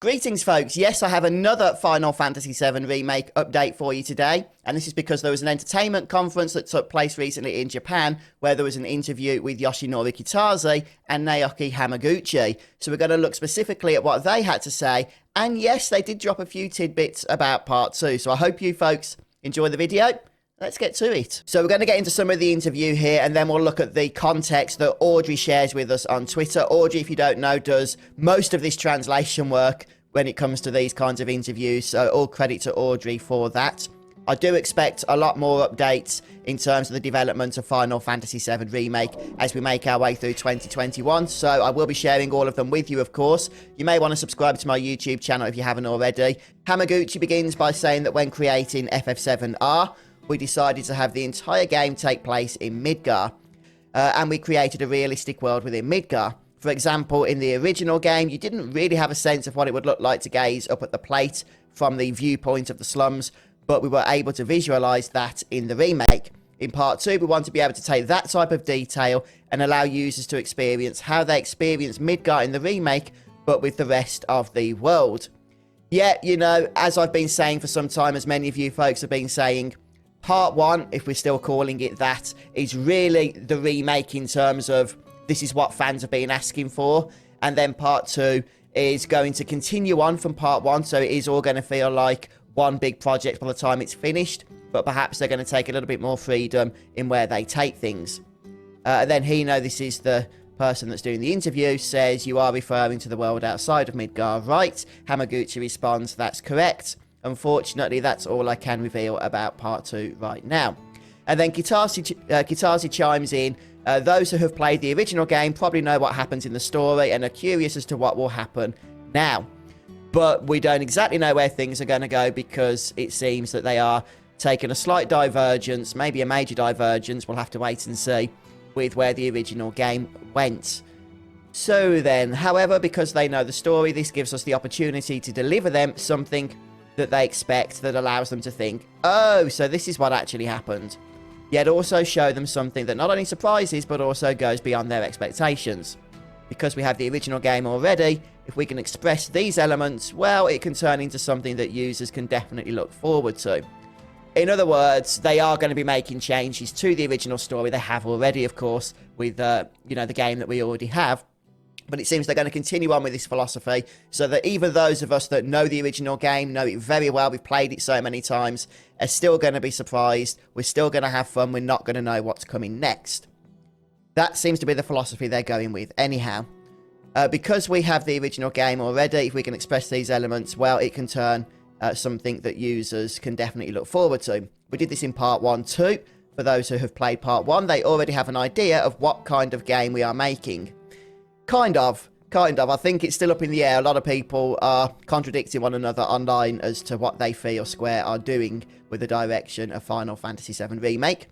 Greetings, folks. Yes, I have another Final Fantasy VII Remake update for you today, and this is because there was an entertainment conference that took place recently in Japan where there was an interview with Yoshinori Kitase and Naoki Hamaguchi. So we're going to look specifically at what they had to say, and yes, they did drop a few tidbits about Part 2, so I hope you folks enjoy the video. Let's get to it. So we're going to get into some of the interview here, and then we'll look at the context that Audrey shares with us on Twitter. Audrey, if you don't know, does most of this translation work when it comes to these kinds of interviews, so all credit to Audrey for that. I do expect a lot more updates in terms of the development of Final Fantasy VII Remake as we make our way through 2021, so I will be sharing all of them with you, of course. You may want to subscribe to my YouTube channel if you haven't already. Hamaguchi begins by saying that when creating FF7R, we decided to have the entire game take place in Midgar, and we created a realistic world within Midgar. For example, in the original game, you didn't really have a sense of what it would look like to gaze up at the plate from the viewpoint of the slums, but we were able to visualize that in the remake. In Part 2, we want to be able to take that type of detail and allow users to experience how they experience Midgar in the remake, but with the rest of the world. Yeah, you know, as I've been saying for some time, as many of you folks have been saying, Part 1, if we're still calling it that, is really the remake in terms of this is what fans have been asking for. And then Part 2 is going to continue on from Part 1, so it is all going to feel like one big project by the time it's finished. But perhaps they're going to take a little bit more freedom in where they take things. And then Hino, this is the person that's doing the interview, says, "You are referring to the world outside of Midgar, right?" Hamaguchi responds, "That's correct. Unfortunately, that's all I can reveal about Part 2 right now." And then Kitase chimes in, "Those who have played the original game probably know what happens in the story and are curious as to what will happen now. But we don't exactly know where things are going to go because it seems that they are taking a slight divergence, maybe a major divergence, we'll have to wait and see, with where the original game went." So then, however, because they know the story, this gives us the opportunity to deliver them something that they expect that allows them to think, oh, so this is what actually happened. Yet also show them something that not only surprises, but also goes beyond their expectations. Because we have the original game already, if we can express these elements, well, it can turn into something that users can definitely look forward to. In other words, they are going to be making changes to the original story. They have already, of course, with the game that we already have. But it seems they're going to continue on with this philosophy so that even those of us that know the original game, know it very well, we've played it so many times, are still going to be surprised. We're still going to have fun. We're not going to know what's coming next. That seems to be the philosophy they're going with. Anyhow, because we have the original game already, if we can express these elements, well, it can turn something that users can definitely look forward to. We did this in Part 1 too. For those who have played Part 1, they already have an idea of what kind of game we are making. Kind of. I think it's still up in the air. A lot of people are contradicting one another online as to what they feel Square are doing with the direction of Final Fantasy VII Remake.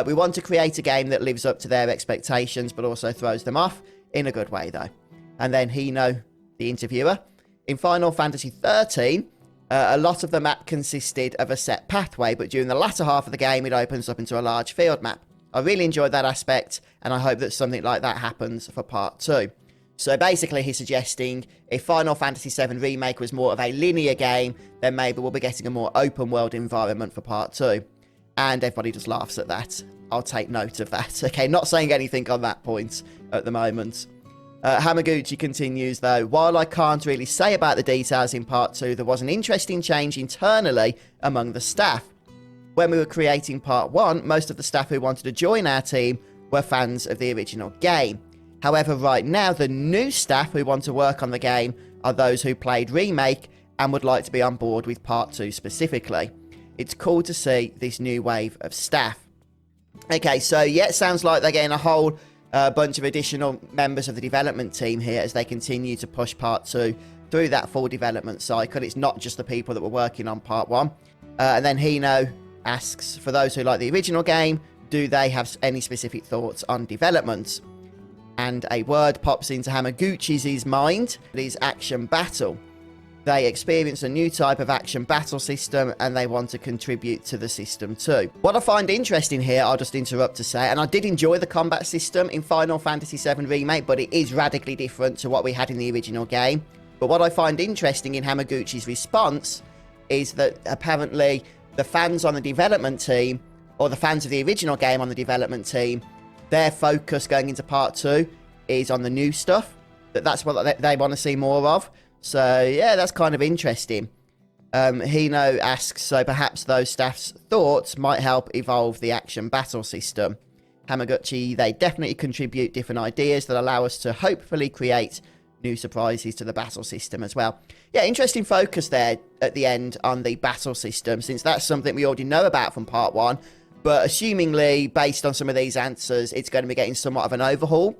We want to create a game that lives up to their expectations, but also throws them off in a good way, though. And then Hino, the interviewer, in Final Fantasy XIII, a lot of the map consisted of a set pathway, but during the latter half of the game, it opens up into a large field map. I really enjoyed that aspect, and I hope that something like that happens for Part 2. So basically, he's suggesting if Final Fantasy VII Remake was more of a linear game, then maybe we'll be getting a more open-world environment for Part 2. And everybody just laughs at that. I'll take note of that. Okay, not saying anything on that point at the moment. Hamaguchi continues, though, "While I can't really say about the details in Part 2, there was an interesting change internally among the staff. When we were creating Part 1, most of the staff who wanted to join our team were fans of the original game. However, right now, the new staff who want to work on the game are those who played Remake and would like to be on board with Part 2 specifically. It's cool to see this new wave of staff." Okay, so yeah, it sounds like they're getting a whole bunch of additional members of the development team here as they continue to push Part 2 through that full development cycle. It's not just the people that were working on Part 1. And then Hino asks, for those who like the original game, do they have any specific thoughts on development? And a word pops into Hamaguchi's mind. It is action battle. They experience a new type of action battle system and they want to contribute to the system too. What I find interesting here, I'll just interrupt to say, and I did enjoy the combat system in Final Fantasy VII Remake, but it is radically different to what we had in the original game. But what I find interesting in Hamaguchi's response is that apparently the fans on the development team, or the fans of the original game on the development team, their focus going into part 2 is on the new stuff. That's what they want to see more of. So yeah, that's kind of interesting. Hino asks, so perhaps those staff's thoughts might help evolve the action battle system. Hamaguchi, they definitely contribute different ideas that allow us to hopefully create new surprises to the battle system as well. Yeah, interesting focus there at the end on the battle system, since that's something we already know about from part 1. But assumingly, based on some of these answers, it's going to be getting somewhat of an overhaul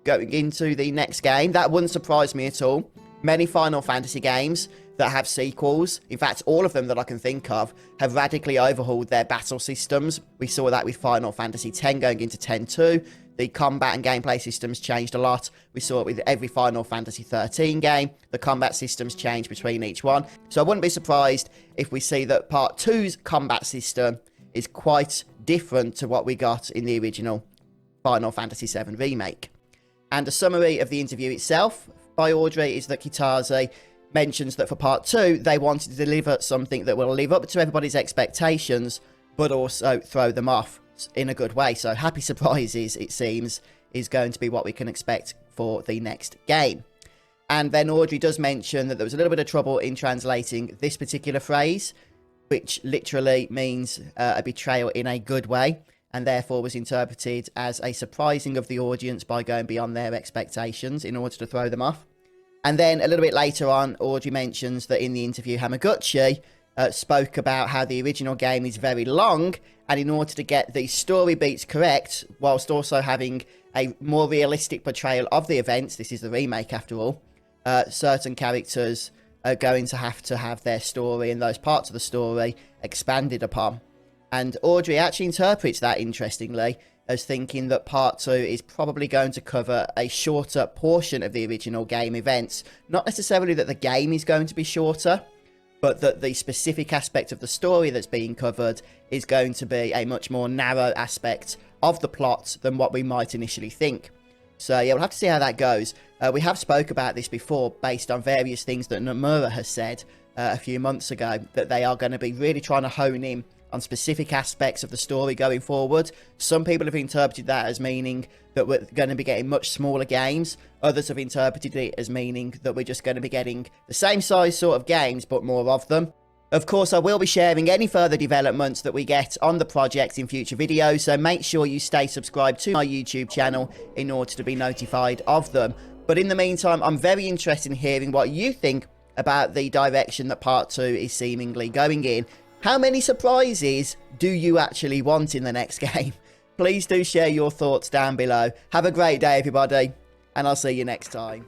going into the next game. That wouldn't surprise me at all. Many Final Fantasy games that have sequels, in fact all of them that I can think of, have radically overhauled their battle systems. We saw that with Final Fantasy X going into X-2. The combat and gameplay systems changed a lot. We saw it with every Final Fantasy 13 game. The combat systems changed between each one. So I wouldn't be surprised if we see that Part 2's combat system is quite different to what we got in the original Final Fantasy VII Remake. And a summary of the interview itself by Audrey is that Kitase mentions that for Part 2, they wanted to deliver something that will live up to everybody's expectations, but also throw them off in a good way. So happy surprises, it seems, is going to be what we can expect for the next game. And then Audrey does mention that there was a little bit of trouble in translating this particular phrase, which literally means a betrayal in a good way, and therefore was interpreted as a surprising of the audience by going beyond their expectations in order to throw them off. And then a little bit later on, Audrey mentions that in the interview, Hamaguchi spoke about how the original game is very long, and in order to get the story beats correct, whilst also having a more realistic portrayal of the events, this is the remake after all, certain characters are going to have their story and those parts of the story expanded upon. And Audrey actually interprets that, interestingly, as thinking that Part 2 is probably going to cover a shorter portion of the original game events. Not necessarily that the game is going to be shorter, but that the specific aspect of the story that's being covered is going to be a much more narrow aspect of the plot than what we might initially think. So yeah, we'll have to see how that goes. We have spoke about this before based on various things that Nomura has said a few months ago, that they are going to be really trying to hone in on specific aspects of the story going forward. Some people have interpreted that as meaning that we're going to be getting much smaller games. Others have interpreted it as meaning that we're just going to be getting the same size sort of games, but more of them. Of course, I will be sharing any further developments that we get on the project in future videos, so make sure you stay subscribed to my YouTube channel in order to be notified of them. But in the meantime, I'm very interested in hearing what you think about the direction that Part 2 is seemingly going in. How many surprises do you actually want in the next game? Please do share your thoughts down below. Have a great day, everybody, and I'll see you next time.